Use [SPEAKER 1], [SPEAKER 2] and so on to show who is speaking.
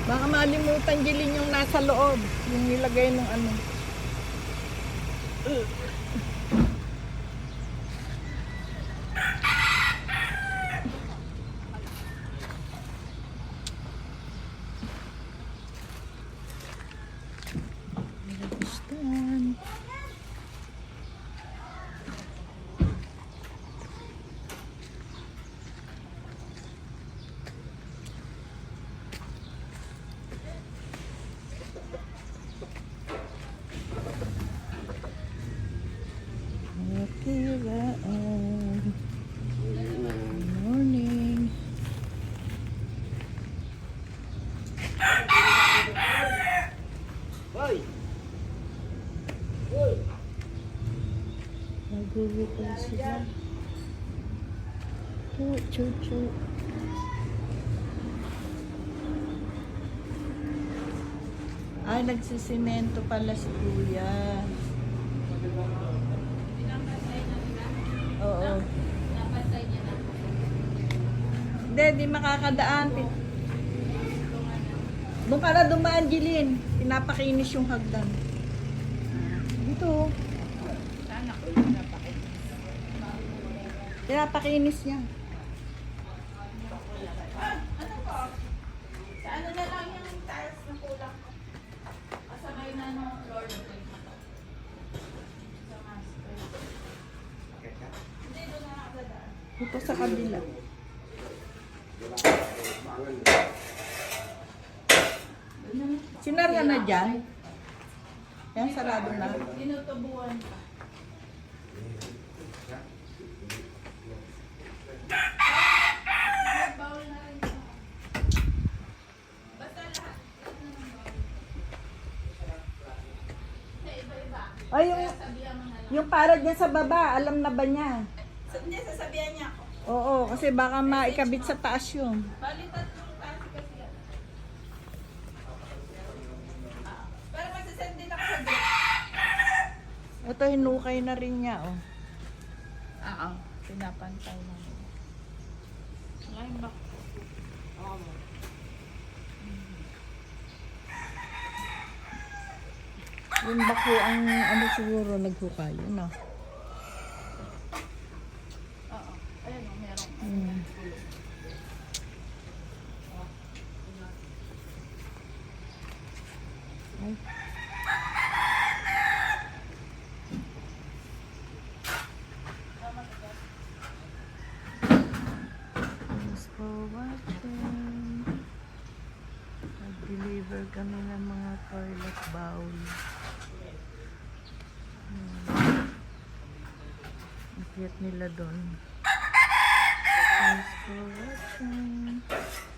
[SPEAKER 1] Baka malimutan Jilin yung nasa loob. Yung nilagay ng ano. Nilagustan. Kiraan. Good morning. Nagugupal sila. Chu. Ay, nagsisimento pala si Kuya. Oo. Hindi makakadaan. Doon ka na dumaan, Jilin. Pinapakinis yung hagdan. Dito.
[SPEAKER 2] Sana ko yung napakinis.
[SPEAKER 1] Pinapakinis niya.
[SPEAKER 2] Ano po? Sa ano na lang yung tiles na kulang ko? Kasabay na ng floor na ito. Sa master. Hindi, doon na nakadaan.
[SPEAKER 1] Dito sa kabila. Sinara na dyan? Yan, sarado na.
[SPEAKER 2] Tinutubuan pa. May bowl na rin ito. Basta lahat. Sa iba-iba.
[SPEAKER 1] Ay,
[SPEAKER 2] Sabihan mo na lang.
[SPEAKER 1] yung para dyan sa baba, alam na ba niya?
[SPEAKER 2] Hindi, sasabihan niya ako.
[SPEAKER 1] Oo, kasi baka maikabit sa taas yun.
[SPEAKER 2] Balitat yung tayo kasi yan. Pero magsasend din ako sa group.
[SPEAKER 1] Ito, hinukay na rin niya, oh.
[SPEAKER 2] Oo. Pinapantay na. Ngayon ba? Oo.
[SPEAKER 1] Yung bako ang ano siguro naghukay, yun ah.
[SPEAKER 2] Oo. Ayun o, meron.
[SPEAKER 1] Ay. Thanks for watching. Nag-deliver kami ng mga toilet bowl. Nakiyat nila doon. Thanks for watching.